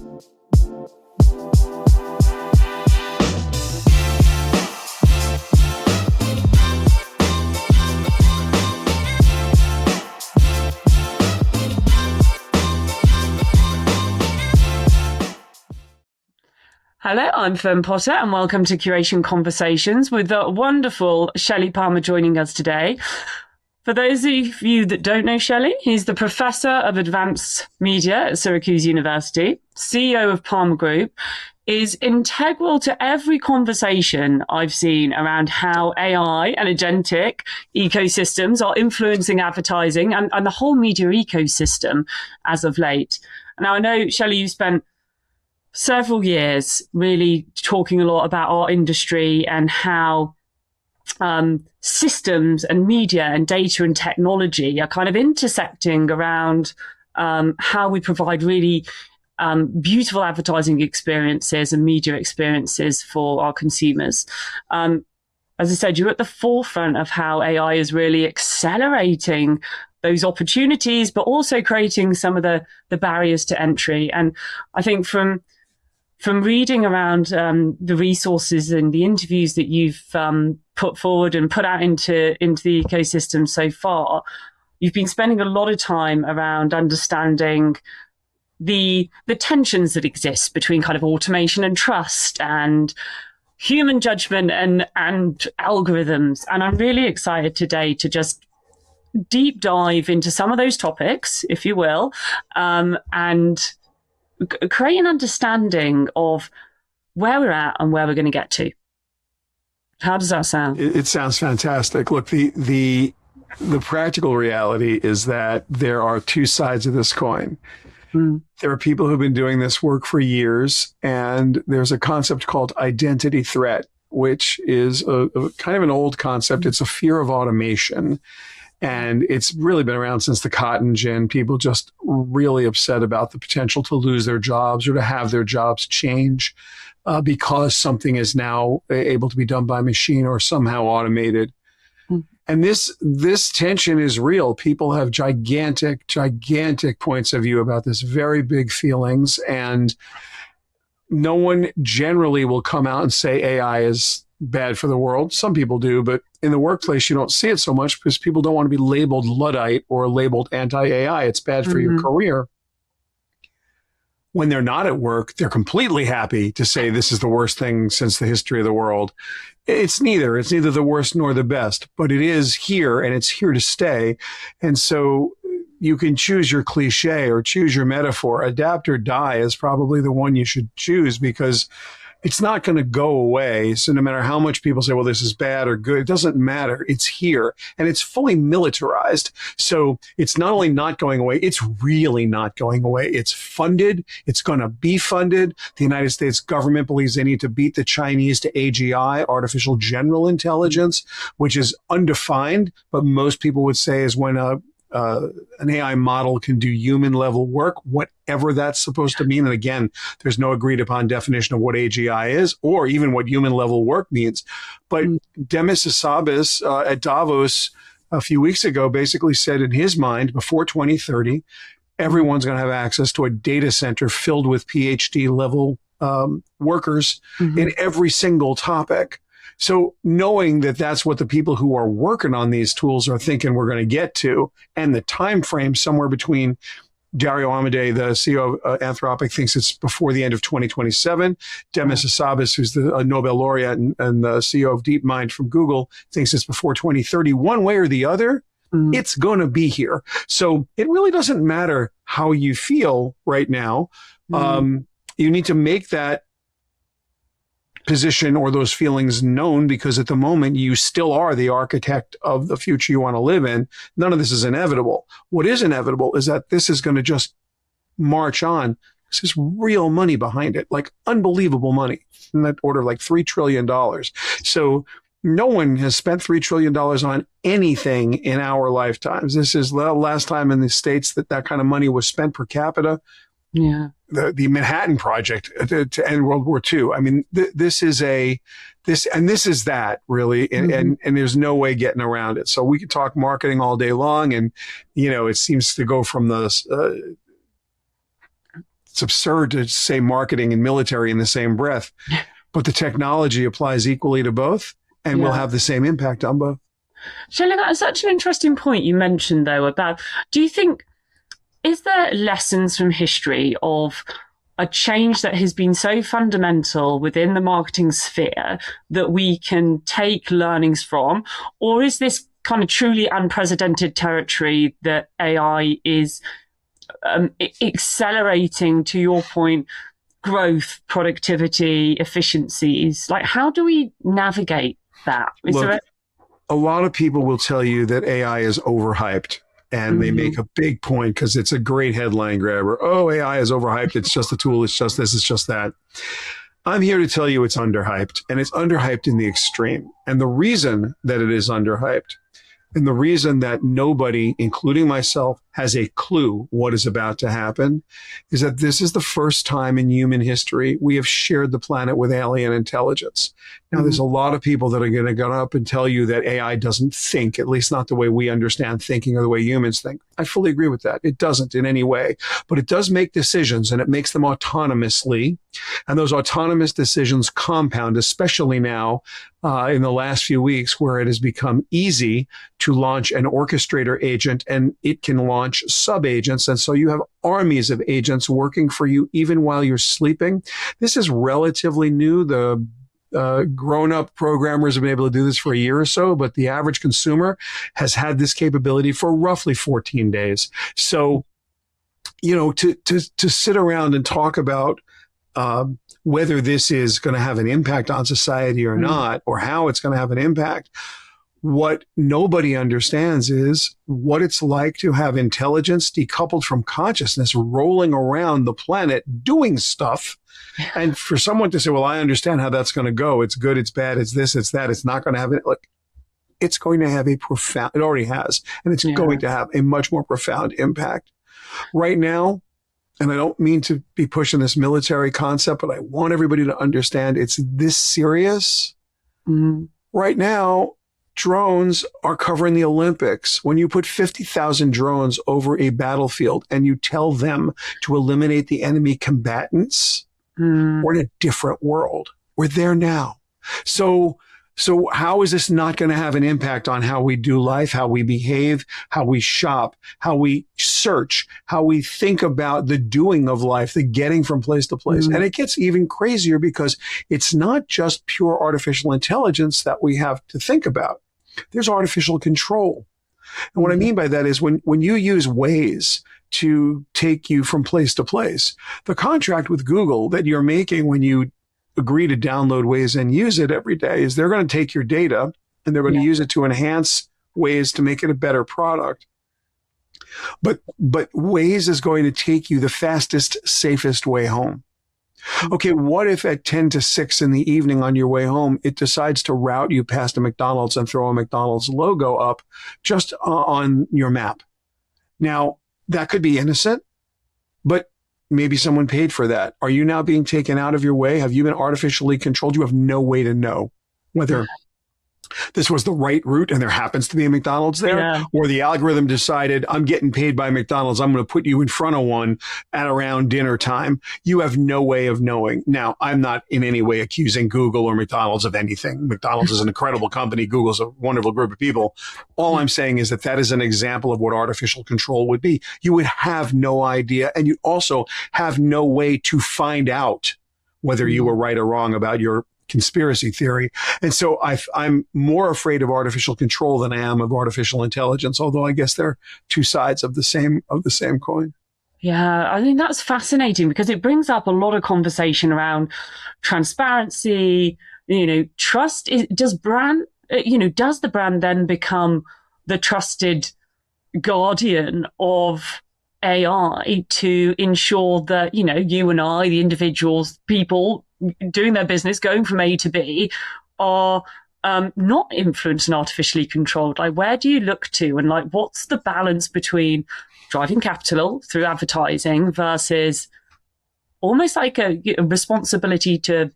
Hello, I'm Fern Potter and welcome to Curation Conversations with the wonderful Shelly Palmer joining us today. For those of you that don't know Shelly, he's the Professor of Advanced Media at Syracuse University, CEO of Palmer Group, is integral to every conversation I've seen around how AI and agentic ecosystems are influencing advertising and the whole media ecosystem as of late. Now, I know, Shelly, you spent several years really talking a lot about our industry and how systems and media and data and technology are kind of intersecting around how we provide really beautiful advertising experiences and media experiences for our consumers. As I said, you're at the forefront of how AI is really accelerating those opportunities, but also creating some of the barriers to entry. And I think from reading around the resources and the interviews that you've put forward and put out into the ecosystem so far, you've been spending a lot of time around understanding the tensions that exist between kind of automation and trust and human judgment and algorithms. And I'm really excited today to just deep dive into some of those topics, if you will, and create an understanding of where we're at and where we're going to get to. How does that sound? It sounds fantastic. Look, the practical reality is that there are two sides of this coin. There are people who've been doing this work for years, and there's a concept called identity threat, which is a kind of an old concept. It's a fear of automation. And it's really been around since the cotton gin. People just really upset about the potential to lose their jobs or to have their jobs change because something is now able to be done by machine or somehow automated. And this tension is real. People have gigantic points of view about this, very big feelings. And no one generally will come out and say AI is bad for the world. Some people do, but in the workplace, you don't see it so much because people don't want to be labeled Luddite or labeled anti-AI. It's bad for your career. When they're not at work, they're completely happy to say this is the worst thing since the history of the world. It's neither the worst nor the best, but it is here and it's here to stay. And so you can choose your cliche or choose your metaphor. Adapt or die is probably the one you should choose because it's not going to go away. So no matter how much people say, well, this is bad or good, it doesn't matter. It's here and it's fully militarized. So it's not only not going away, it's really not going away. It's funded. It's going to be funded. The United States government believes they need to beat the Chinese to AGI, artificial general intelligence, which is undefined, but most people would say is when an AI model can do human level work, whatever that's supposed to mean. And again, there's no agreed upon definition of what AGI is or even what human level work means. But Demis Hassabis at Davos a few weeks ago basically said in his mind, before 2030, everyone's going to have access to a data center filled with PhD level workers in every single topic. So knowing that that's what the people who are working on these tools are thinking we're going to get to, and the time frame somewhere between Dario Amodei, the CEO of Anthropic, thinks it's before the end of 2027. Demis Hassabis, who's the Nobel laureate and the CEO of DeepMind from Google, thinks it's before 2030. One way or the other, it's going to be here. So it really doesn't matter how you feel right now. You need to make that position or those feelings known, because at the moment you still are the architect of the future you want to live in. None of this is inevitable. What is inevitable is that this is going to just march on. There's real money behind it, like unbelievable money in that order of like $3 trillion. So no one has spent $3 trillion on anything in our lifetimes. This is the last time in the States that kind of money was spent per capita. Yeah. The Manhattan Project to end World War II. I mean, this is that really, and there's no way getting around it. So we could talk marketing all day long, and it seems to go from the it's absurd to say marketing and military in the same breath, but the technology applies equally to both and will have the same impact on both. Shelley, that's such an interesting point you mentioned, though, about, do you think, is there lessons from history of a change that has been so fundamental within the marketing sphere that we can take learnings from? Or is this kind of truly unprecedented territory that AI is accelerating, to your point, growth, productivity, efficiencies? Like, how do we navigate that? A lot of people will tell you that AI is overhyped. And they make a big point because it's a great headline grabber. Oh, AI is overhyped. It's just a tool. It's just this. It's just that. I'm here to tell you it's underhyped. And it's underhyped in the extreme. And the reason that it is underhyped, and the reason that nobody, including myself, has a clue what is about to happen, is that this is the first time in human history we have shared the planet with alien intelligence. Now, there's a lot of people that are going to get up and tell you that AI doesn't think, at least not the way we understand thinking or the way humans think. I fully agree with that. It doesn't in any way, but it does make decisions, and it makes them autonomously. And those autonomous decisions compound, especially now in the last few weeks, where it has become easy to launch an orchestrator agent, and it can launch sub-agents. And so you have armies of agents working for you even while you're sleeping. This is relatively new. The grown-up programmers have been able to do this for a year or so, but the average consumer has had this capability for roughly 14 days. So, to sit around and talk about whether this is going to have an impact on society or not, or how it's going to have an impact, what nobody understands is what it's like to have intelligence decoupled from consciousness rolling around the planet doing stuff. And for someone to say, well, I understand how that's going to go. It's good, it's bad, it's this, it's that. It's not going to have it. Look, it's going to have a profound, it already has, and it's going to have a much more profound impact. Right now, and I don't mean to be pushing this military concept, but I want everybody to understand it's this serious. Right now, drones are covering the Olympics. When you put 50,000 drones over a battlefield and you tell them to eliminate the enemy combatants, we're in a different world. We're there now. So how is this not going to have an impact on how we do life, how we behave, how we shop, how we search, how we think about the doing of life, the getting from place to place? And it gets even crazier because it's not just pure artificial intelligence that we have to think about. There's artificial control. And what I mean by that is when you use Waze to take you from place to place, the contract with Google that you're making when you agree to download Waze and use it every day is they're going to take your data and they're going to use it to enhance Waze to make it a better product. But Waze is going to take you the fastest, safest way home. Okay, what if at 10 to 6 in the evening on your way home, it decides to route you past a McDonald's and throw a McDonald's logo up just on your map? Now, that could be innocent, but maybe someone paid for that. Are you now being taken out of your way? Have you been artificially controlled? You have no way to know whether this was the right route and there happens to be a McDonald's there, or the algorithm decided I'm getting paid by McDonald's. I'm going to put you in front of one at around dinner time. You have no way of knowing. Now, I'm not in any way accusing Google or McDonald's of anything. McDonald's is an incredible company. Google's a wonderful group of people. All I'm saying is that is an example of what artificial control would be. You would have no idea, and you also have no way to find out whether you were right or wrong about your conspiracy theory. And so I'm more afraid of artificial control than I am of artificial intelligence, although I guess they're two sides of the same coin. Yeah, I think that's fascinating because it brings up a lot of conversation around transparency, trust. Does the brand then become the trusted guardian of AI to ensure that, you and I, the individuals, people doing their business, going from A to B, are not influenced and artificially controlled? Like, where do you look to? And like, what's the balance between driving capital through advertising versus almost like a responsibility to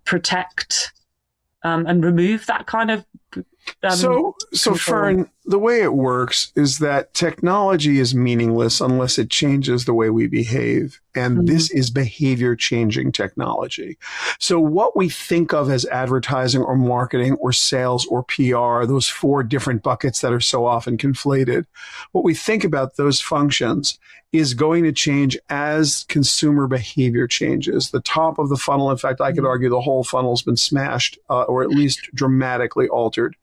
protect and remove that kind of So Fern, the way it works is that technology is meaningless unless it changes the way we behave. And this is behavior changing technology. So what we think of as advertising or marketing or sales or PR, those four different buckets that are so often conflated, what we think about those functions is going to change as consumer behavior changes. The top of the funnel, in fact, I could argue the whole funnel's been smashed or at least dramatically altered.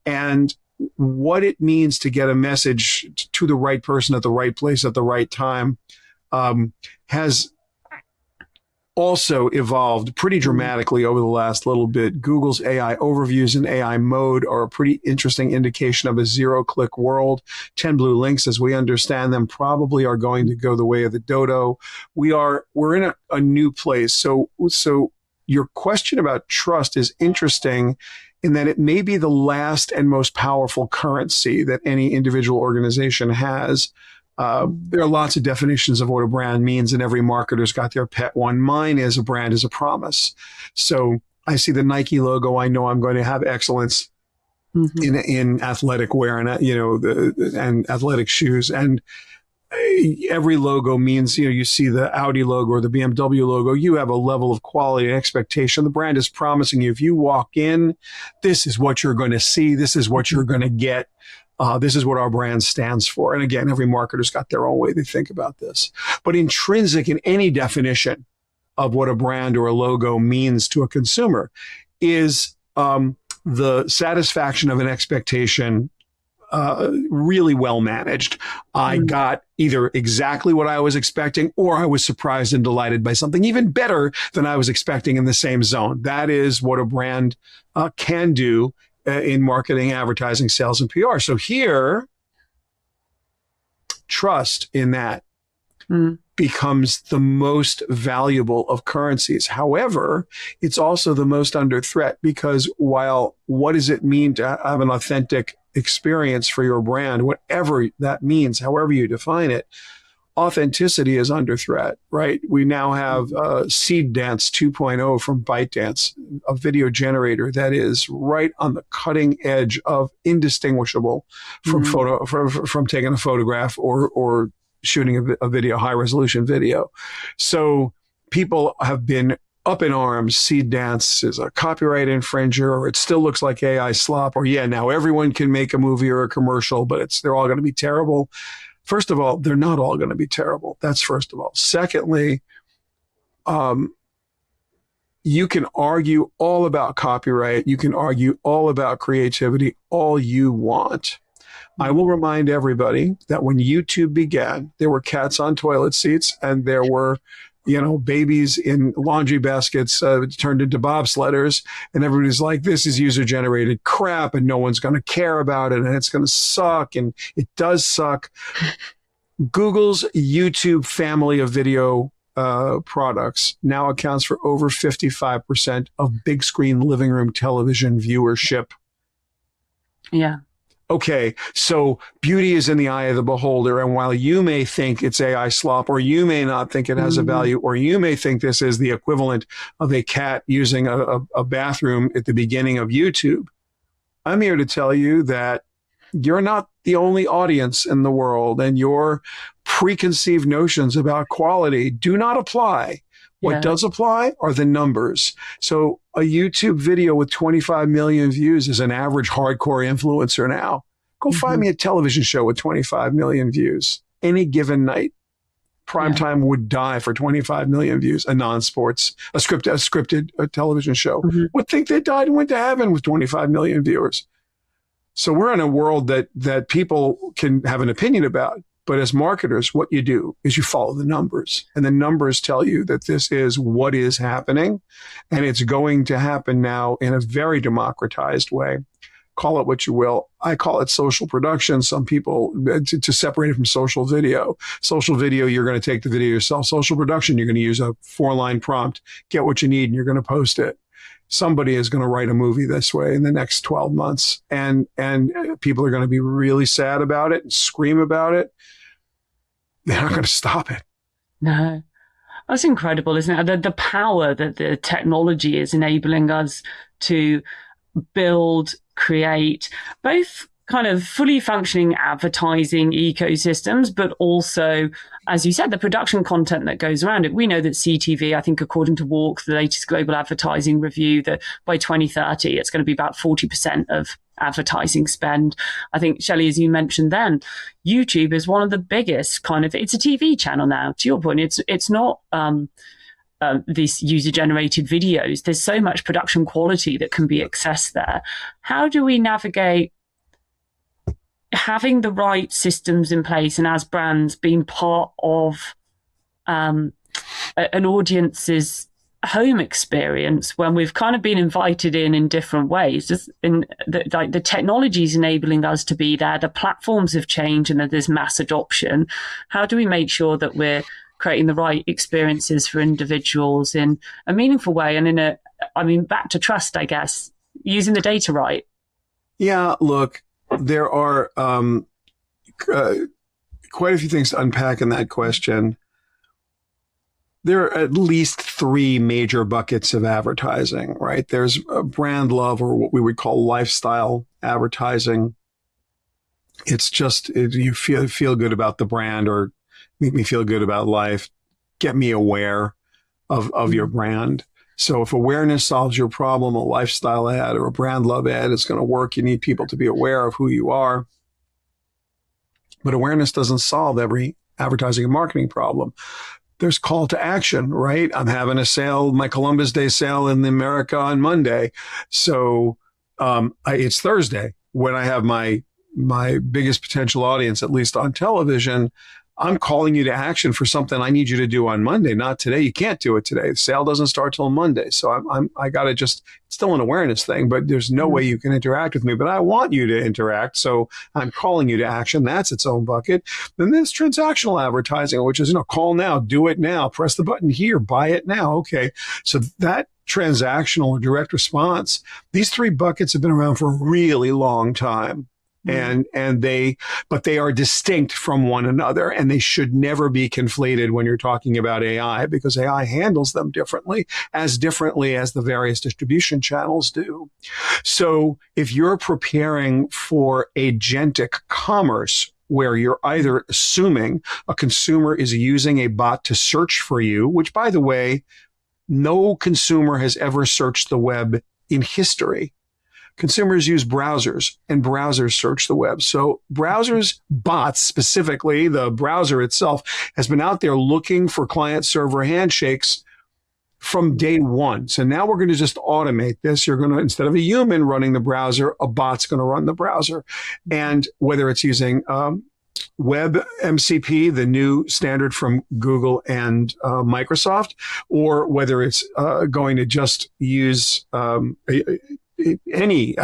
And what it means to get a message to the right person at the right place at the right time has also evolved pretty dramatically over the last little bit. Google's AI overviews and AI mode are a pretty interesting indication of a zero-click world. 10 blue links, as we understand them, probably are going to go the way of the dodo. We're in a new place. So your question about trust is interesting in that it may be the last and most powerful currency that any individual organization has. There are lots of definitions of what a brand means, and every marketer's got their pet one. Mine is a brand is a promise. So I see the Nike logo. I know I'm going to have excellence in athletic wear and and athletic shoes. And every logo means, you see the Audi logo or the BMW logo, you have a level of quality and expectation. The brand is promising you, if you walk in, this is what you're going to see. This is what you're going to get. This is what our brand stands for. And again, every marketer's got their own way they think about this. But intrinsic in any definition of what a brand or a logo means to a consumer is the satisfaction of an expectation really well managed. I got either exactly what I was expecting, or I was surprised and delighted by something even better than I was expecting in the same zone. That is what a brand can do in marketing, advertising, sales, and PR. So here, trust in that becomes the most valuable of currencies. However, it's also the most under threat, because while what does it mean to have an authentic experience for your brand, whatever that means, however you define it, authenticity is under threat, right? We now have Seed Dance 2.0 from ByteDance, a video generator that is right on the cutting edge of indistinguishable from from taking a photograph or shooting a video, high resolution video. So people have been up in arms. Seed Dance is a copyright infringer, or it still looks like AI slop, or now everyone can make a movie or a commercial, but they're all going to be terrible. First of all, they're not all going to be terrible. That's first of all. Secondly, you can argue all about copyright. You can argue all about creativity, all you want. I will remind everybody that when YouTube began, there were cats on toilet seats, and there were babies in laundry baskets turned into bobsledders, and everybody's like, this is user-generated crap, and no one's going to care about it, and it's going to suck, and it does suck. Google's YouTube family of video products now accounts for over 55% of big screen living room television viewership. Yeah. Okay, so beauty is in the eye of the beholder. And while you may think it's AI slop, or you may not think it has a value, or you may think this is the equivalent of a cat using a bathroom at the beginning of YouTube, I'm here to tell you that you're not the only audience in the world, and your preconceived notions about quality do not apply. What does apply are the numbers. So a YouTube video with 25 million views is an average hardcore influencer now. Go find me a television show with 25 million views. Any given night, primetime would die for 25 million views. A non-sports, a scripted television show would think they died and went to heaven with 25 million viewers. So we're in a world that people can have an opinion about. But as marketers, what you do is you follow the numbers, and the numbers tell you that this is what is happening, and it's going to happen now in a very democratized way. Call it what you will. I call it social production. Some people, to separate it from social video. Social video, you're going to take the video yourself. Social production, you're going to use a 4-line prompt, get what you need, and you're going to post it. Somebody is going to write a movie this way in the next 12 months, and people are going to be really sad about it and scream about it. They're not going to stop it. No. That's incredible, isn't it? The power that the technology is enabling us to build, create both kind of fully functioning advertising ecosystems, but also, as you said, the production content that goes around it. We know that CTV, I think, according to Walk, the latest global advertising review, that by 2030, it's going to be about 40% of advertising spend. I think, Shelley, as you mentioned then, YouTube is one of the biggest it's a TV channel now. To your point, it's not these user-generated videos. There's so much production quality that can be accessed there. How do we navigate having the right systems in place and as brands being part of an audience's home experience when we've kind of been invited in different ways? The technology is enabling us to be there. The platforms have changed and there's mass adoption. How do we make sure that we're creating the right experiences for individuals in a meaningful way and back to trust, I guess, using the data right? Yeah, look, there are quite a few things to unpack in that question. There are at least three major buckets of advertising, right? There's brand love, or what we would call lifestyle advertising. It's just you feel good about the brand, or make me feel good about life, get me aware of your brand. So if awareness solves your problem, a lifestyle ad or a brand love ad is going to work. You need people to be aware of who you are. But awareness doesn't solve every advertising and marketing problem. There's call to action, right? I'm having a sale, my Columbus Day sale in America on Monday. So it's Thursday when I have my biggest potential audience, at least on television. I'm calling you to action for something I need you to do on Monday, not today. You can't do it today. The sale doesn't start till Monday. So I got to it's still an awareness thing, but there's no way you can interact with me, but I want you to interact. So I'm calling you to action. That's its own bucket. Then there's transactional advertising, which is, call now, do it now, press the button here, buy it now. Okay. So that transactional or direct response, these three buckets have been around for a really long time. But they are distinct from one another, and they should never be conflated when you're talking about AI, because AI handles them differently as the various distribution channels do. So if you're preparing for agentic commerce, where you're either assuming a consumer is using a bot to search for you, which, by the way, no consumer has ever searched the web in history. Consumers use browsers, and browsers search the web. So browsers, bots specifically, the browser itself has been out there looking for client-server handshakes from day one. So now we're going to just automate this. You're going to, instead of a human running the browser, a bot's going to run the browser. And whether it's using Web MCP, the new standard from Google and Microsoft, or whether it's going to just use any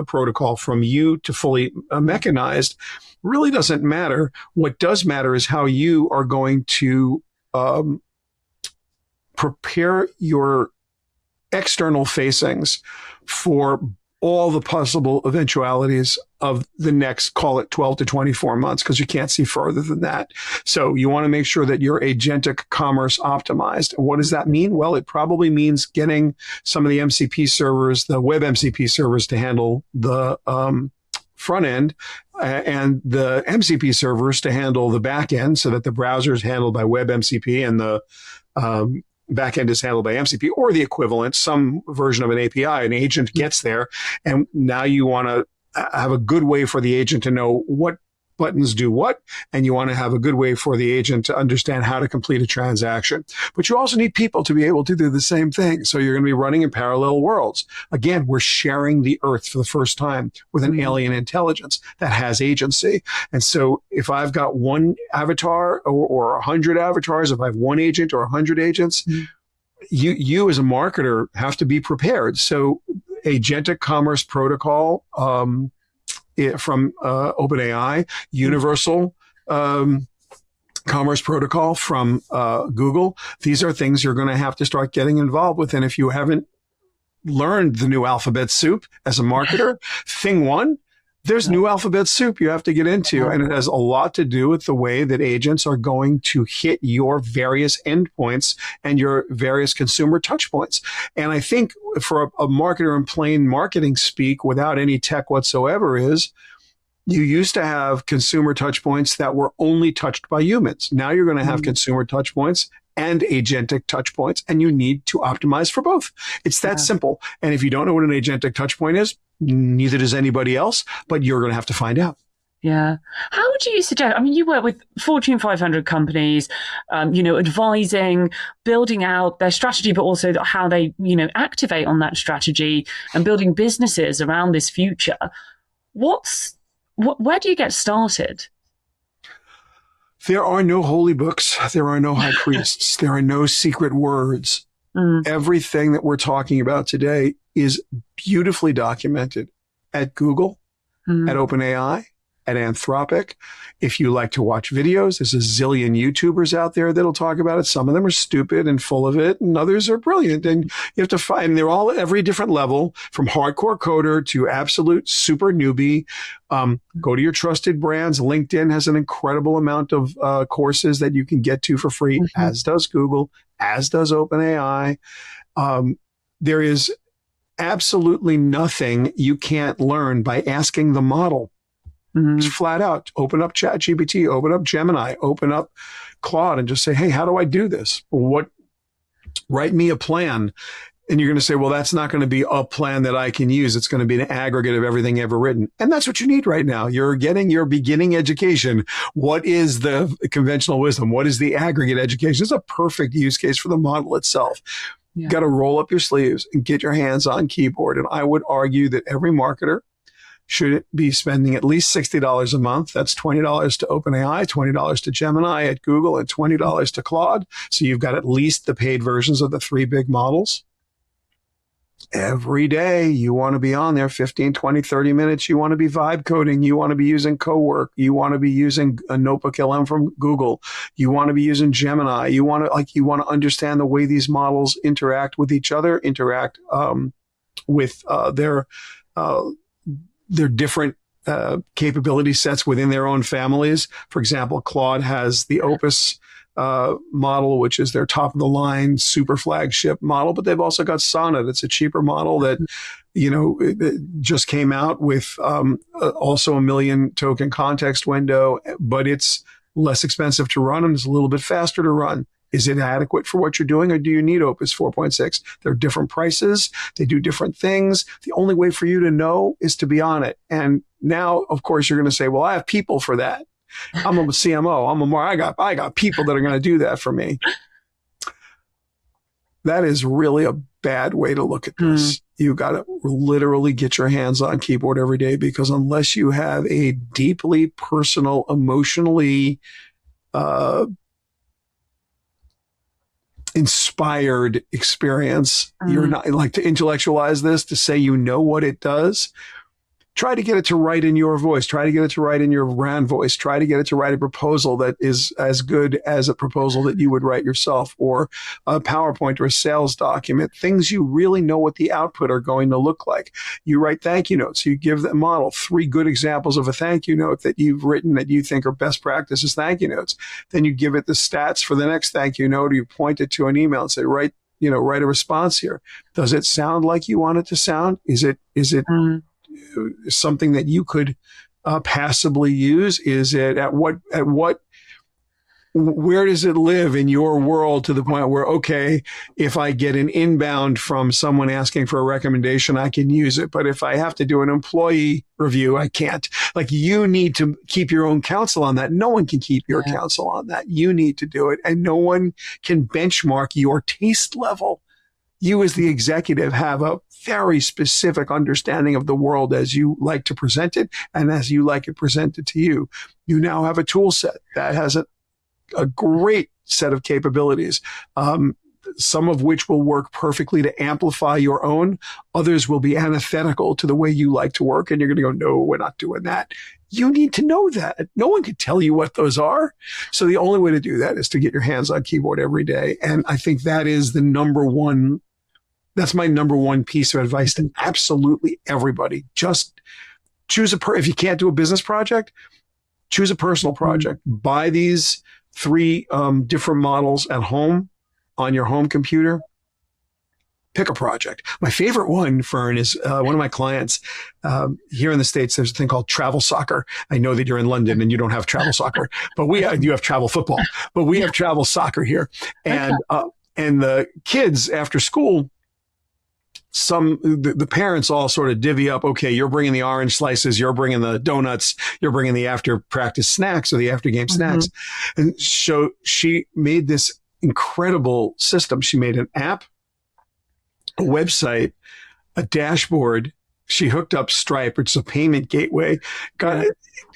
protocol from you to fully mechanized, really doesn't matter. What does matter is how you are going to prepare your external facings for all the possible eventualities of the next, call it 12 to 24 months, because you can't see further than that. So you want to make sure that you're agentic commerce optimized. And what does that mean? Well, it probably means getting some of the MCP servers, the web MCP servers, to handle the front end, and the MCP servers to handle the back end, so that the browser is handled by web MCP and the backend is handled by MCP, or the equivalent, some version of an API. An agent gets there, and now you want to have a good way for the agent to know what buttons do what, and you want to have a good way for the agent to understand how to complete a transaction. But you also need people to be able to do the same thing. So you're going to be running in parallel worlds. Again, we're sharing the earth for the first time with an alien intelligence that has agency. And so if I've got one avatar or 100 avatars, if I have one agent or 100 agents, you as a marketer have to be prepared. So Agentic Commerce Protocol from OpenAI, Universal Commerce Protocol from Google. These are things you're going to have to start getting involved with. And if you haven't learned the new alphabet soup as a marketer, thing one, There's new alphabet soup you have to get into, and it has a lot to do with the way that agents are going to hit your various endpoints and your various consumer touch points. And I think for a marketer in plain marketing speak without any tech whatsoever is you used to have consumer touch points that were only touched by humans. Now you're going to have consumer touch points and agentic touch points, and you need to optimize for both. It's that simple. And if you don't know what an agentic touch point is, neither does anybody else, but you're going to have to find out. Yeah. How would you suggest, I mean, you work with Fortune 500 companies, advising, building out their strategy, but also how they, activate on that strategy and building businesses around this future. Where do you get started? There are no holy books. There are no high priests. There are no secret words. Everything that we're talking about today is beautifully documented at Google, at OpenAI, at Anthropic. If you like to watch videos, there's a zillion YouTubers out there that'll talk about it. Some of them are stupid and full of it, and others are brilliant. And you have to find, they're all at every different level, from hardcore coder to absolute super newbie. Go to your trusted brands. LinkedIn has an incredible amount of courses that you can get to for free, as does Google, as does OpenAI. There is absolutely nothing you can't learn by asking the model. Just flat out, open up ChatGPT, open up Gemini, open up Claude, and just say, hey, how do I do this? Write me a plan. And you're going to say, well, that's not going to be a plan that I can use. It's going to be an aggregate of everything ever written. And that's what you need right now. You're getting your beginning education. What is the conventional wisdom? What is the aggregate education? It's a perfect use case for the model itself. You got to roll up your sleeves and get your hands on keyboard. And I would argue that every marketer should be spending at least $60 a month. That's $20 to OpenAI, $20 to Gemini at Google, and $20 to Claude. So you've got at least the paid versions of the three big models. Every day you want to be on there 15, 20, 30 minutes. You want to be vibe coding. You want to be using CoWork. You want to be using a Notebook LM from Google. You want to be using Gemini. You want to understand the way these models interact with each other, interact with their different capability sets within their own families. For example, Claude has the Opus model, which is their top of the line super flagship model, but they've also got Sonnet. It's a cheaper model that, it just came out with also a 1 million token context window, but it's less expensive to run and it's a little bit faster to run. Is it adequate for what you're doing, or do you need Opus 4.6? They're different prices. They do different things. The only way for you to know is to be on it. And now, of course, you're going to say, well, I have people for that. I'm a CMO. I got people that are going to do that for me. That is really a bad way to look at this. You got to literally get your hands on keyboard every day, because unless you have a deeply personal, emotionally inspired experience, you're not like to intellectualize this, to say you know what it does. Try to get it to write in your voice. Try to get it to write in your brand voice. Try to get it to write a proposal that is as good as a proposal that you would write yourself, or a PowerPoint or a sales document. Things you really know what the output are going to look like. You write thank you notes. You give the model 3 good examples of a thank you note that you've written that you think are best practices thank you notes. Then you give it the stats for the next thank you note, or you point it to an email and say, write a response here. Does it sound like you want it to sound? Is it something that you could passively use? Is it where does it live in your world, to the point where, okay, if I get an inbound from someone asking for a recommendation, I can use it. But if I have to do an employee review, I can't. Like, you need to keep your own counsel on that. No one can keep your counsel on that. You need to do it. And no one can benchmark your taste level. You as the executive have a very specific understanding of the world as you like to present it, and as you like it presented to you. You now have a tool set that has a great set of capabilities, some of which will work perfectly to amplify your own. Others will be antithetical to the way you like to work, and you're going to go, no, we're not doing that. You need to know that. No one can tell you what those are. So the only way to do that is to get your hands on keyboard every day. And I think that is that's my number one piece of advice to absolutely everybody. Just if you can't do a business project, choose a personal project. Buy these 3 different models at home on your home computer. Pick a project. My favorite one, Fern, is one of my clients here in the States. There's a thing called travel soccer. I know that you're in London and you don't have travel soccer, but you have travel football, but we have travel soccer here. And and the kids after school, the parents all sort of divvy up. Okay, you're bringing the orange slices, you're bringing the donuts, you're bringing the after practice snacks or the after game snacks. And so she made this incredible system. She made an app, a website, a dashboard. She hooked up Stripe, which is a payment gateway, got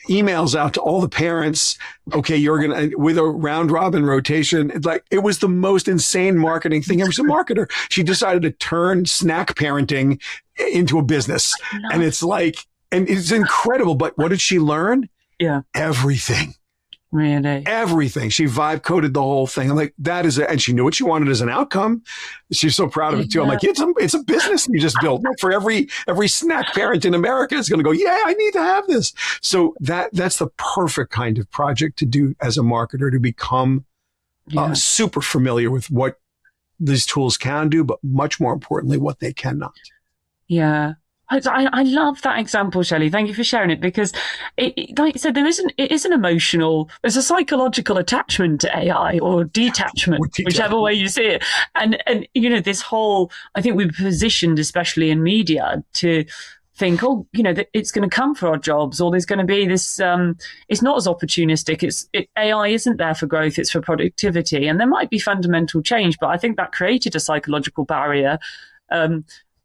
emails out to all the parents. Okay, you're going to, with a round robin rotation. It was the most insane marketing thing ever. She's a marketer. She decided to turn snack parenting into a business. And it's and it's incredible. But what did she learn? Yeah. Everything. Really? Everything. She vibe coded the whole thing. I'm like, that is it. And she knew what she wanted as an outcome. She's so proud of it too. I'm like, it's a business you just built. For every snack parent in America is going to go, yeah, I need to have this. So that's the perfect kind of project to do as a marketer, to become super familiar with what these tools can do, but much more importantly, what they cannot. Yeah. I love that example, Shelly. Thank you for sharing it, because like you said, it is an emotional, there's a psychological attachment to AI or detachment, whichever way you see it. And this whole, I think we've positioned, especially in media, to think, that it's going to come for our jobs, or there's going to be this, it's not as opportunistic. AI isn't there for growth, it's for productivity. And there might be fundamental change, but I think that created a psychological barrier.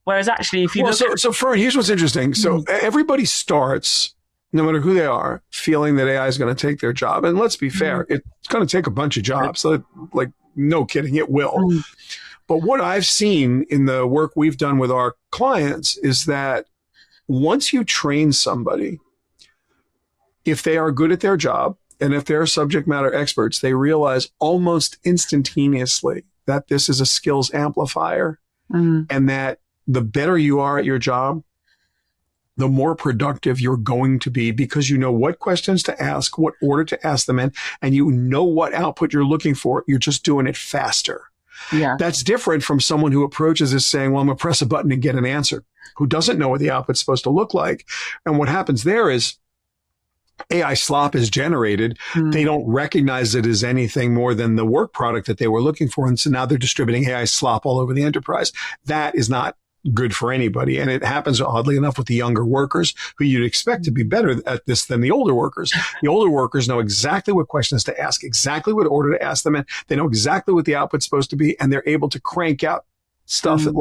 Whereas actually, if you look so Fern, here's what's interesting. So everybody starts, no matter who they are, feeling that AI is going to take their job. And let's be fair, it's going to take a bunch of jobs. So, no kidding, it will. But what I've seen in the work we've done with our clients is that once you train somebody, if they are good at their job and if they're subject matter experts, they realize almost instantaneously that this is a skills amplifier, and that the better you are at your job, the more productive you're going to be, because you know what questions to ask, what order to ask them in, and you know what output you're looking for. You're just doing it faster. Yeah. That's different from someone who approaches this saying, well, I'm going to press a button and get an answer, who doesn't know what the output's supposed to look like. And what happens there is AI slop is generated. They don't recognize it as anything more than the work product that they were looking for. And so now they're distributing AI slop all over the enterprise. That is not good for anybody. And it happens, oddly enough, with the younger workers, who you'd expect to be better at this than the older workers. The older workers know exactly what questions to ask, exactly what order to ask them in. They know exactly what the output's supposed to be, and they're able to crank out stuff at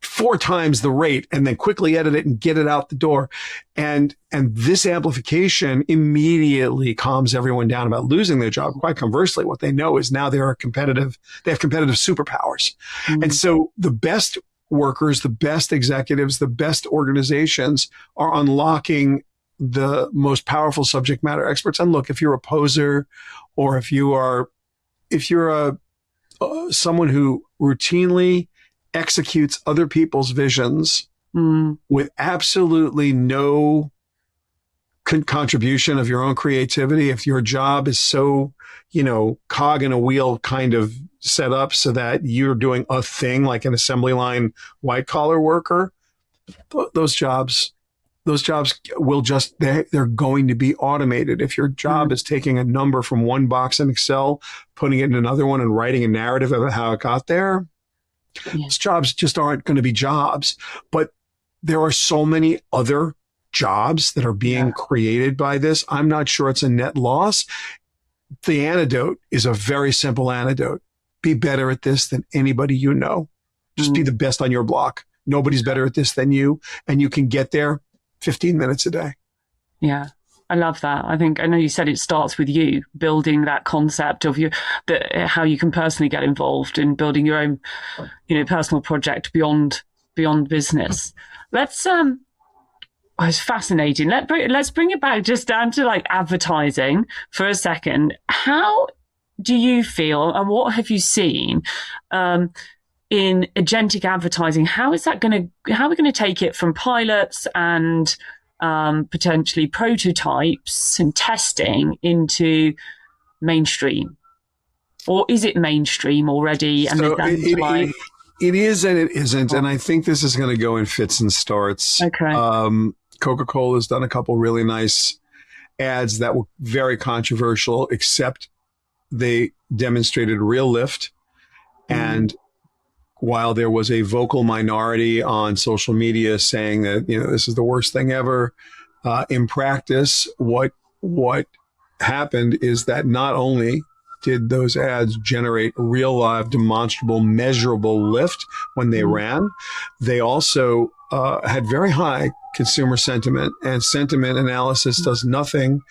4 times the rate and then quickly edit it and get it out the door. And this amplification immediately calms everyone down about losing their job. Quite conversely, what they know is now they have competitive superpowers. And so the best workers, the best executives, the best organizations are unlocking the most powerful subject matter experts. And look, if you're a poser, or if you're someone who routinely executes other people's visions with absolutely no contribution of your own creativity, if your job is so, cog in a wheel kind of set up so that you're doing a thing like an assembly line white collar worker, those jobs will just, they're going to be automated. If your job is taking a number from one box in Excel, putting it in another one and writing a narrative about how it got there, those jobs just aren't going to be jobs. But there are so many other jobs that are being created by this. I'm not sure it's a net loss. The antidote is a very simple antidote. Be better at this than anybody you know. Just be the best on your block. Nobody's better at this than you. And you can get there 15 minutes a day. Yeah. I love that. I know you said it starts with you building that concept of how you can personally get involved in building your own, personal project beyond business. It's fascinating. Let's bring it back just down to advertising for a second. How do you feel, and what have you seen in agentic advertising? How are we going to take it from pilots and potentially prototypes and testing into mainstream? Or is it mainstream already? And so it is and it isn't. And I think this is going to go in fits and starts. Okay. Coca-Cola has done a couple really nice ads that were very controversial, except they demonstrated real lift. And while there was a vocal minority on social media saying that, this is the worst thing ever, in practice, what happened is that not only did those ads generate real, live, demonstrable, measurable lift when they ran, they also had very high consumer sentiment, and sentiment analysis does nothing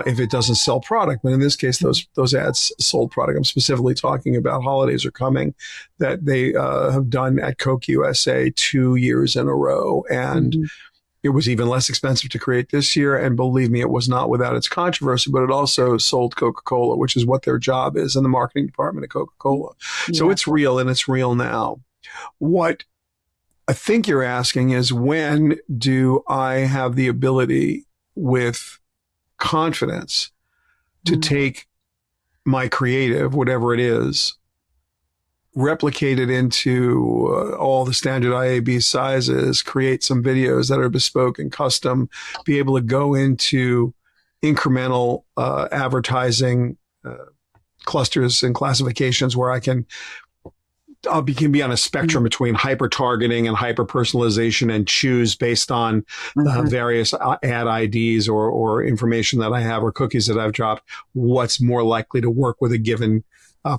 if it doesn't sell product. But in this case, those ads sold product. I'm specifically talking about holidays are coming that they have done at Coke USA 2 years in a row. And it was even less expensive to create this year. And believe me, it was not without its controversy, but it also sold Coca-Cola, which is what their job is in the marketing department of Coca-Cola. Yeah. So it's real, and it's real now. What I think you're asking is, when do I have the ability with confidence to take my creative, whatever it is, replicate it into all the standard IAB sizes, create some videos that are bespoke and custom, be able to go into incremental advertising clusters and classifications where I can be on a spectrum between hyper targeting and hyper personalization, and choose based on various ad IDs or information that I have or cookies that I've dropped, what's more likely to work with a given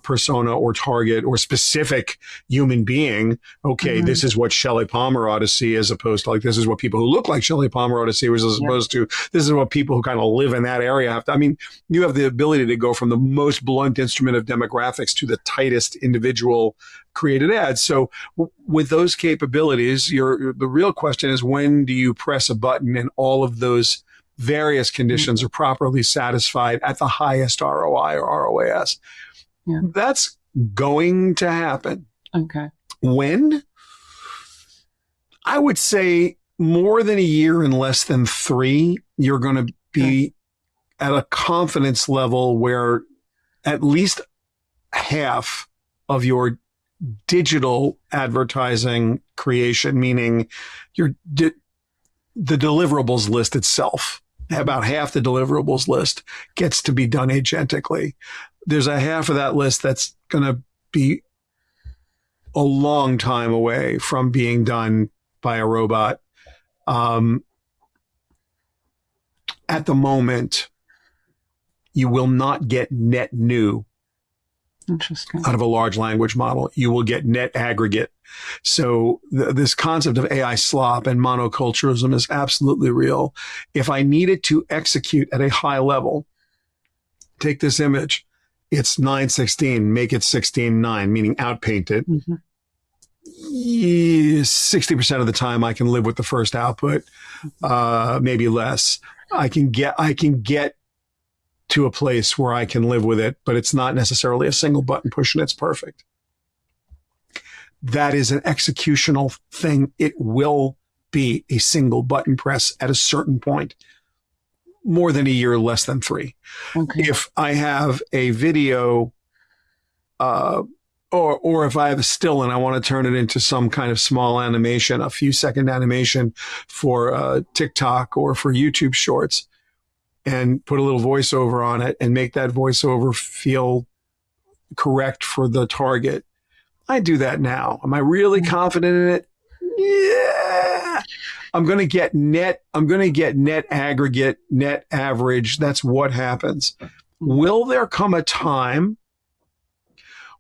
persona or target or specific human being. Okay, this is what Shelly Palmer ought to see, as opposed to this is what people who look like Shelly Palmer ought to see, as opposed to this is what people who kind of live in that area have to. I mean, you have the ability to go from the most blunt instrument of demographics to the tightest individual created ads. So with those capabilities, the real question is, when do you press a button and all of those various conditions are properly satisfied at the highest ROI or ROAS? Yeah. That's going to happen. Okay. When? I would say more than a year and less than 3, you're going to be at a confidence level where at least half of your digital advertising creation, meaning the deliverables list itself, about half the deliverables list gets to be done agentically. There's a half of that list that's going to be a long time away from being done by a robot. At the moment, you will not get net new out of a large language model. You will get net aggregate. So this concept of AI slop and monoculturalism is absolutely real. If I needed to execute at a high level, take this image. It's 9:16, make it 16:9, meaning outpaint it. 60% of the time I can live with the first output, maybe less. I can get to a place where I can live with it, but it's not necessarily a single button push and it's perfect. That is an executional thing. It will be a single button press at a certain point. More than a year, less than 3. Okay. If I have a video, or if I have a still and I want to turn it into some kind of small animation, a few second animation for TikTok or for YouTube Shorts, and put a little voiceover on it and make that voiceover feel correct for the target, I do that now. Am I really confident in it? Yeah. I'm going to get net aggregate, net average. That's what happens. Will there come a time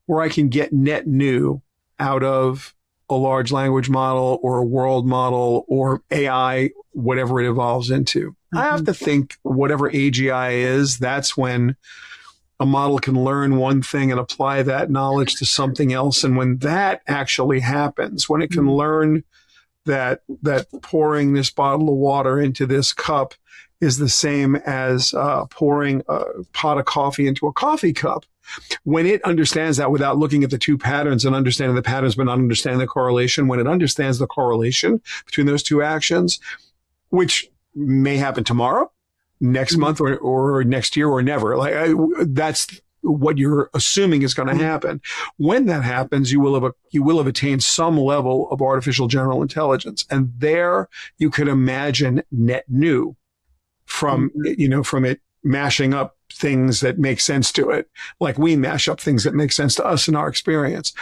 where I can get net new out of a large language model or a world model or AI, whatever it evolves into? I have to think whatever AGI is, that's when a model can learn one thing and apply that knowledge to something else. And when that actually happens, when it can learn that pouring this bottle of water into this cup is the same as pouring a pot of coffee into a coffee cup. When it understands that without looking at the two patterns and understanding the patterns but not understanding the correlation, when it understands the correlation between those two actions, which may happen tomorrow, next month, or next year, or never. That's what you're assuming is going to happen. When that happens, you will have attained some level of artificial general intelligence, and there you could imagine net new from it mashing up things that make sense to it, like we mash up things that make sense to us in our experience.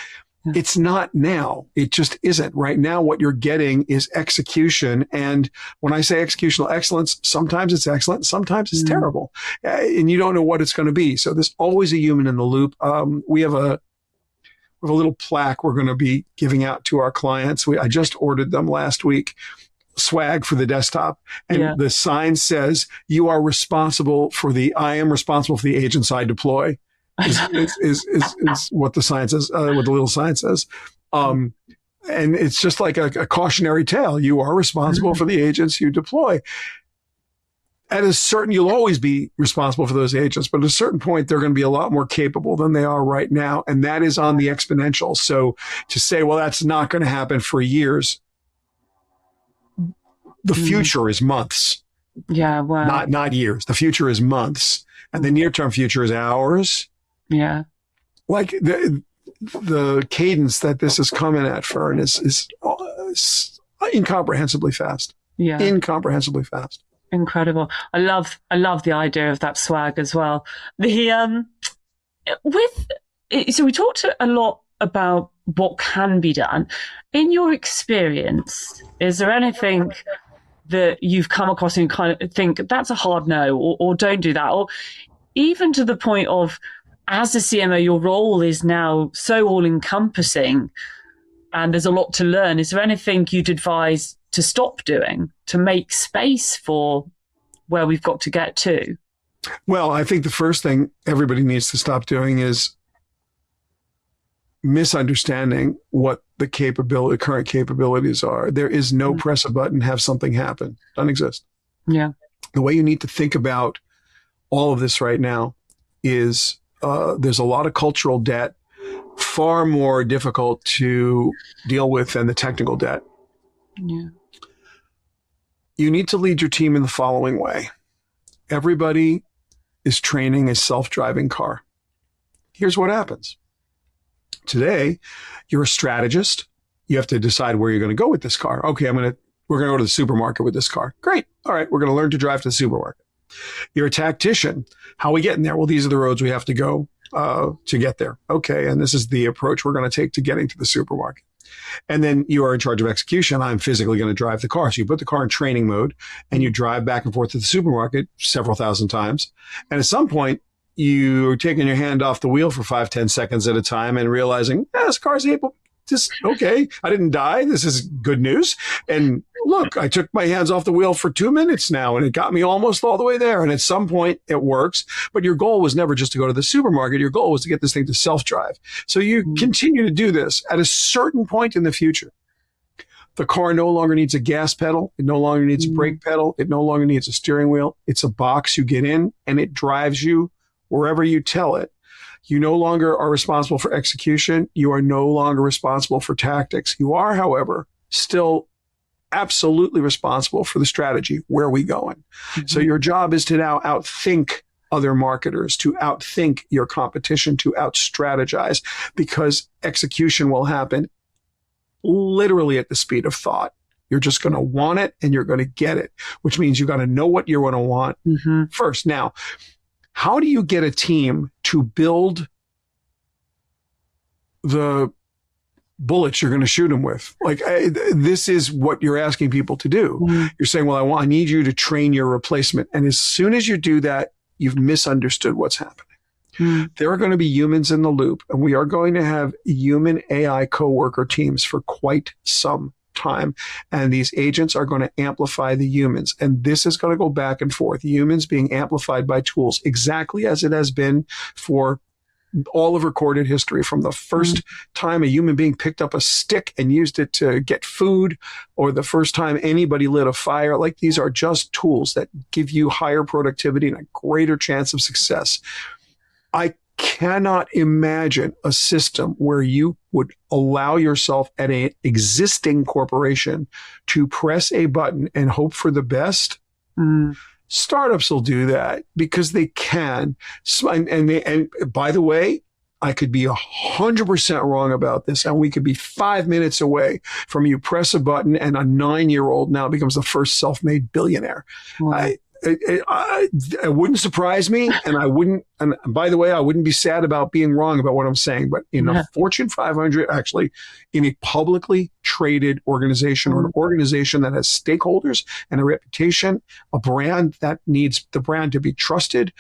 It's not now. It just isn't. Right now, what you're getting is execution. And when I say executional excellence, sometimes it's excellent, sometimes it's terrible. And you don't know what it's going to be. So there's always a human in the loop. We have a little plaque we're going to be giving out to our clients. I just ordered them last week, swag for the desktop. And the sign says, I am responsible for the agents I deploy. Is what the sign says, what the little sign says. And it's just like a cautionary tale. You are responsible for the agents you deploy. You'll always be responsible for those agents, but at a certain point, they're going to be a lot more capable than they are right now. And that is on the exponential. So to say, well, that's not going to happen for years, the future is months. Yeah. Wow. Not years. The future is months. And the near-term future is hours. Yeah. Like the cadence that this is coming at, Fern, is incomprehensibly fast. Yeah. Incomprehensibly fast. Incredible. I love the idea of that swag as well. So we talked a lot about what can be done. In your experience, is there anything that you've come across and kind of think that's a hard no, or don't do that? Or even to the point of, as a CMO, your role is now so all-encompassing and there's a lot to learn. Is there anything you'd advise to stop doing to make space for where we've got to get to? Well, I think the first thing everybody needs to stop doing is misunderstanding what the current capabilities are. There is no press a button, have something happen. Doesn't exist. Yeah. The way you need to think about all of this right now is there's a lot of cultural debt, far more difficult to deal with than the technical debt. Yeah. You need to lead your team in the following way. Everybody is training a self-driving car. Here's what happens. Today, you're a strategist. You have to decide where you're going to go with this car. Okay, we're going to go to the supermarket with this car. Great. All right, we're going to learn to drive to the supermarket. You're a tactician. How are we getting there? Well, these are the roads we have to go to get there. Okay, and this is the approach we're going to take to getting to the supermarket. And then you are in charge of execution. I'm physically going to drive the car. So you put the car in training mode and you drive back and forth to the supermarket several thousand times. And at some point, you're taking your hand off the wheel for 5-10 seconds at a time and realizing, this car's able. Okay, I didn't die. This is good news. And look, I took my hands off the wheel for 2 minutes now, and it got me almost all the way there. And at some point, it works. But your goal was never just to go to the supermarket. Your goal was to get this thing to self-drive. So you continue to do this. At a certain point in the future, the car no longer needs a gas pedal. It no longer needs a brake pedal. It no longer needs a steering wheel. It's a box you get in, and it drives you wherever you tell it. You no longer are responsible for execution. You are no longer responsible for tactics. You are, however, still absolutely responsible for the strategy. Where are we going? Mm-hmm. So your job is to now outthink other marketers, to outthink your competition, to out-strategize, because execution will happen literally at the speed of thought. You're just going to want it and you're going to get it, which means you got to know what you're going to want first. Now, how do you get a team to build the bullets you're going to shoot them with? Like, this is what you're asking people to do. You're saying, well, I need you to train your replacement. And as soon as you do that, you've misunderstood what's happening. There are going to be humans in the loop, and we are going to have human AI coworker teams for quite some time. And these agents are going to amplify the humans. And this is going to go back and forth. Humans being amplified by tools, exactly as it has been for all of recorded history, from the first time a human being picked up a stick and used it to get food, or the first time anybody lit a fire. Like, these are just tools that give you higher productivity and a greater chance of success. I cannot imagine a system where you would allow yourself at an existing corporation to press a button and hope for the best Mm. Startups will do that because they can. And by the way, I could be 100% wrong about this, and we could be 5 minutes away from you press a button and a 9-year-old now becomes the first self-made billionaire. Wow. It wouldn't surprise me, and I wouldn't. And by the way, I wouldn't be sad about being wrong about what I'm saying. But in a Fortune 500, actually, in a publicly traded organization or an organization that has stakeholders and a reputation, a brand that needs the brand to be trusted,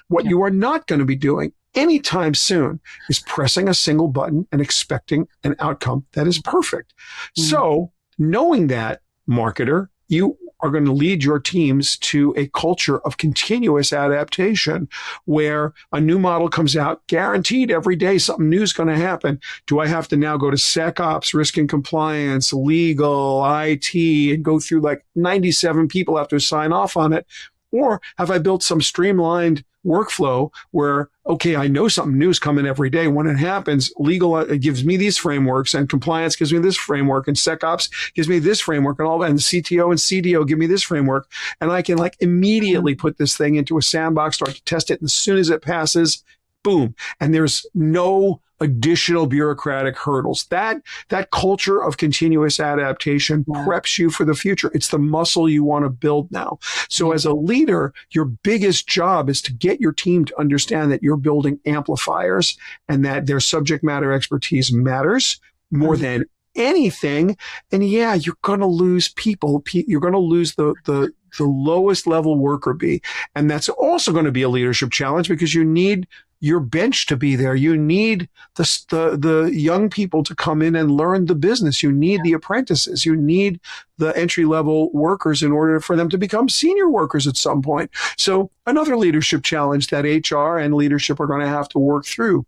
what you are not going to be doing anytime soon is pressing a single button and expecting an outcome that is perfect. So, knowing that, marketer, you are going to lead your teams to a culture of continuous adaptation where a new model comes out, guaranteed every day something new is going to happen. Do I have to now go to SecOps, risk and compliance, legal, IT, and go through like 97 people have to sign off on it? Or have I built some streamlined workflow where, okay, I know something new is coming every day. When it happens, legal gives me these frameworks, and compliance gives me this framework, and SecOps gives me this framework, and all, and the CTO and CDO give me this framework, and I can like immediately put this thing into a sandbox, start to test it, and as soon as it passes, boom, and there's no additional bureaucratic hurdles. That culture of continuous adaptation preps you for the future. It's the muscle you want to build now. So as a leader, your biggest job is to get your team to understand that you're building amplifiers and that their subject matter expertise matters more than anything. And yeah, you're going to lose people. You're going to lose the lowest level worker bee. And that's also going to be a leadership challenge because you need your bench to be there. You need the young people to come in and learn the business. You need the apprentices. You need the entry-level workers in order for them to become senior workers at some point. So another leadership challenge that HR and leadership are going to have to work through.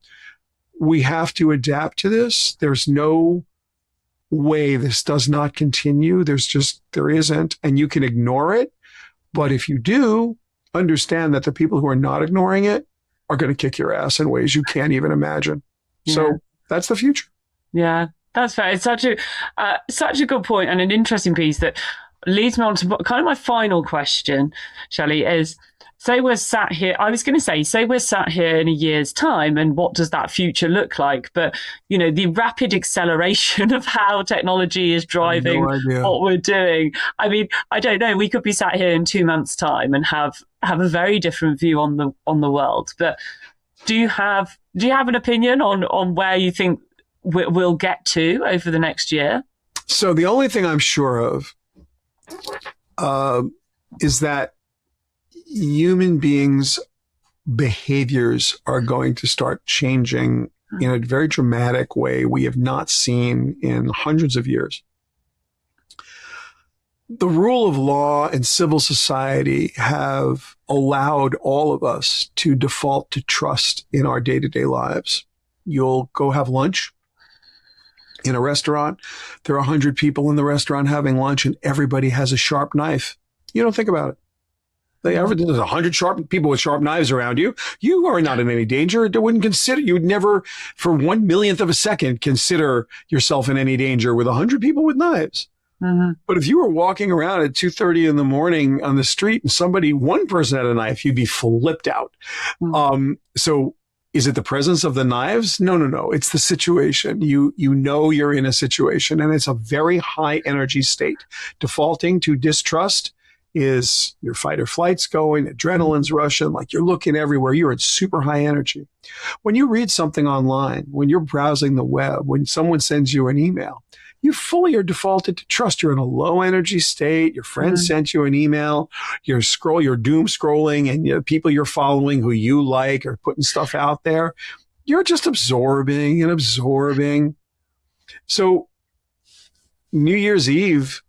We have to adapt to this. There's no way this does not continue. There isn't, and you can ignore it. But if you do, understand that the people who are not ignoring it are going to kick your ass in ways you can't even imagine. So that's the future. Yeah, that's fair. It's such a good point and an interesting piece that leads me on to kind of my final question, Shelly, is say we're sat here in a year's time, and what does that future look like? But, you know, the rapid acceleration of how technology is driving what we're doing. I mean, I don't know, we could be sat here in 2 months' time and have a very different view on the world. But do you have an opinion on where you think we'll get to over the next year? So the only thing I'm sure of is that human beings' behaviors are going to start changing in a very dramatic way we have not seen in hundreds of years. The rule of law and civil society have allowed all of us to default to trust in our day-to-day lives. You'll go have lunch in a restaurant. There are 100 people in the restaurant having lunch, and everybody has a sharp knife. You don't think about it. There's 100 sharp people with sharp knives around you. You are not in any danger. You would never, for 1/1,000,000th of a second, consider yourself in any danger with 100 people with knives. Mm-hmm. But if you were walking around at 2:30 in the morning on the street and one person had a knife, you'd be flipped out. Mm-hmm. So is it the presence of the knives? No. It's the situation. You know you're in a situation, and it's a very high energy state. Defaulting to distrust is your fight or flight's going, adrenaline's rushing, like you're looking everywhere. You're in super high energy. When you read something online, when you're browsing the web, when someone sends you an email, you fully are defaulted to trust. You're in a low energy state. Your friend sent you an email. You're doom scrolling, and people you're following who you like are putting stuff out there. You're just absorbing and absorbing. So New Year's Eve,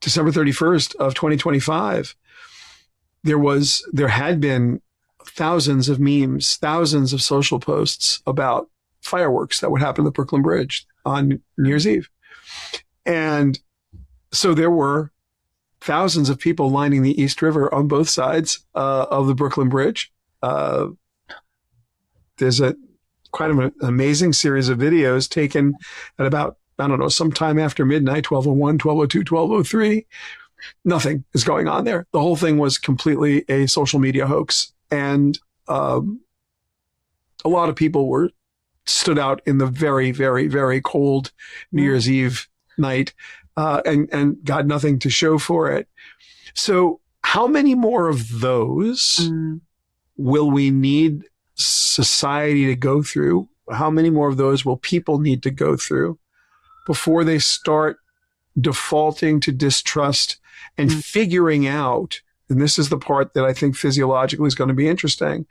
December 31st of 2025, there had been thousands of memes, thousands of social posts about fireworks that would happen at the Brooklyn Bridge on New Year's Eve. And so there were thousands of people lining the East River on both sides of the Brooklyn Bridge. There's quite an amazing series of videos taken at about, sometime after midnight, 12:01, 12:02, 12:03, Nothing is going on there. The whole thing was completely a social media hoax. And a lot of people stood out in the very, very, very cold New Year's Eve night and got nothing to show for it. So how many more of those will we need society to go through? How many more of those will people need to go through before they start defaulting to distrust and figuring out, and this is the part that I think physiologically is going to be interesting,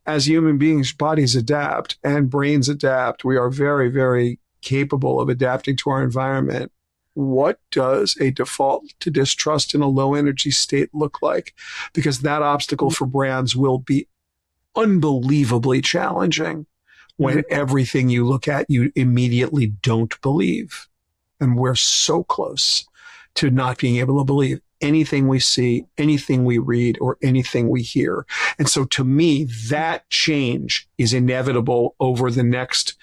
as human beings, bodies adapt and brains adapt. We are very, very capable of adapting to our environment. What does a default to distrust in a low energy state look like? Because that obstacle for brands will be unbelievably challenging when everything you look at, you immediately don't believe. And we're so close to not being able to believe anything we see, anything we read, or anything we hear. And so to me, that change is inevitable over the next,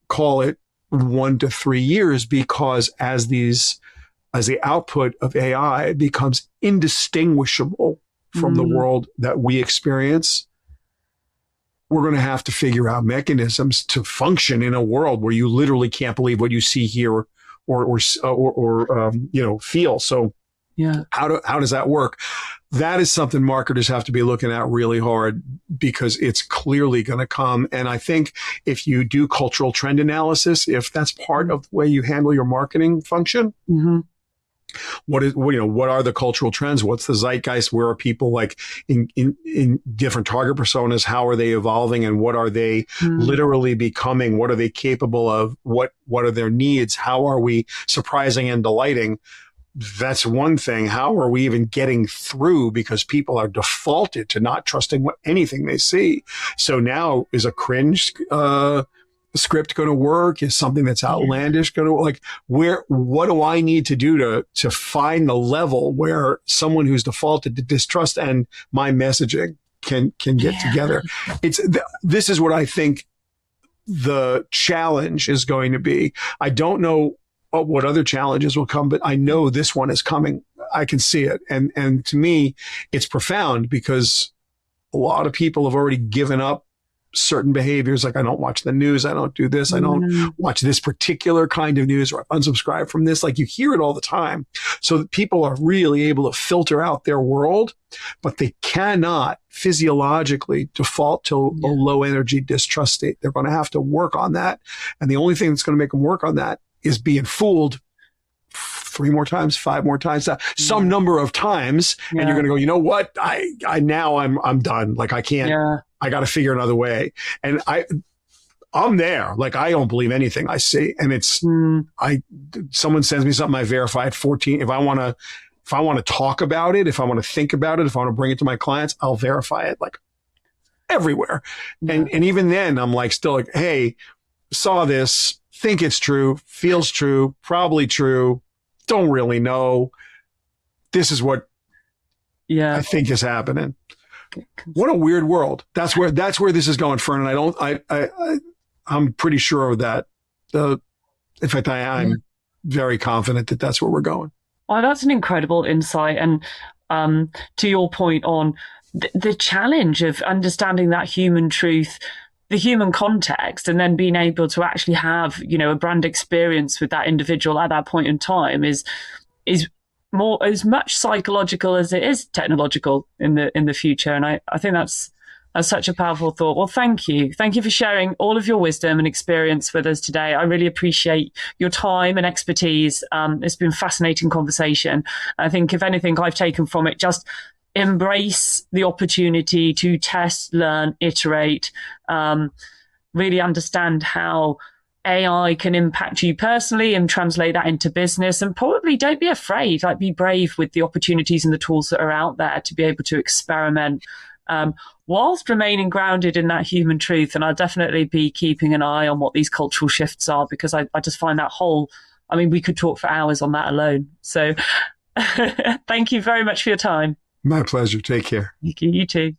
call it 1 to 3 years, because as the output of AI becomes indistinguishable from the world that we experience, we're going to have to figure out mechanisms to function in a world where you literally can't believe what you see, hear, or feel. So how does that work? That is something marketers have to be looking at really hard, because it's clearly going to come. And I think if you do cultural trend analysis, if that's part of the way you handle your marketing function, what are the cultural trends? What's the zeitgeist? Where are people like in different target personas? How are they evolving, and what are they literally becoming? What are they capable of? What are their needs? How are we surprising and delighting? That's one thing. How are we even getting through? Because people are defaulted to not trusting anything they see. So now, is a cringe script going to work? Is something that's outlandish going to what do I need to do to find the level where someone who's defaulted to distrust and my messaging can get together? This is what I think the challenge is going to be. I don't know what other challenges will come, but I know this one is coming. I can see it. And to me, it's profound, because a lot of people have already given up certain behaviors. Like, I don't watch the news. I don't do this. I don't watch this particular kind of news, or unsubscribe from this. Like, you hear it all the time. So that people are really able to filter out their world, but they cannot physiologically default to a low energy distrust state. They're going to have to work on that. And the only thing that's going to make them work on that is being fooled 3 more times, 5 more times, some number of times. And you're going to go, you know what? I'm done. Like, I can't, I got to figure another way. And I'm there. Like, I don't believe anything I see. And it's, someone sends me something, I verify at 14. If I want to talk about it, if I want to think about it, if I want to bring it to my clients, I'll verify it like everywhere. And even then I'm like, still like, hey, saw this, think it's true, feels true, probably true, don't really know. This is what I think is happening. What a weird world. That's where this is going, Fern. And I'm pretty sure of that. In fact, I'm very confident that that's where we're going. Oh, that's an incredible insight. And to your point on the challenge of understanding that human truth, the human context, and then being able to actually have, a brand experience with that individual at that point in time is more, as much psychological as it is technological in the future. And I think that's such a powerful thought. Well, thank you for sharing all of your wisdom and experience with us today. I really appreciate your time and expertise. It's been a fascinating conversation. I think, if anything, I've taken from it, just embrace the opportunity to test, learn, iterate, really understand how AI can impact you personally and translate that into business. And probably don't be afraid, be brave with the opportunities and the tools that are out there to be able to experiment, whilst remaining grounded in that human truth. And I'll definitely be keeping an eye on what these cultural shifts are, because I just find that we could talk for hours on that alone. So thank you very much for your time. My pleasure. Take care. You too.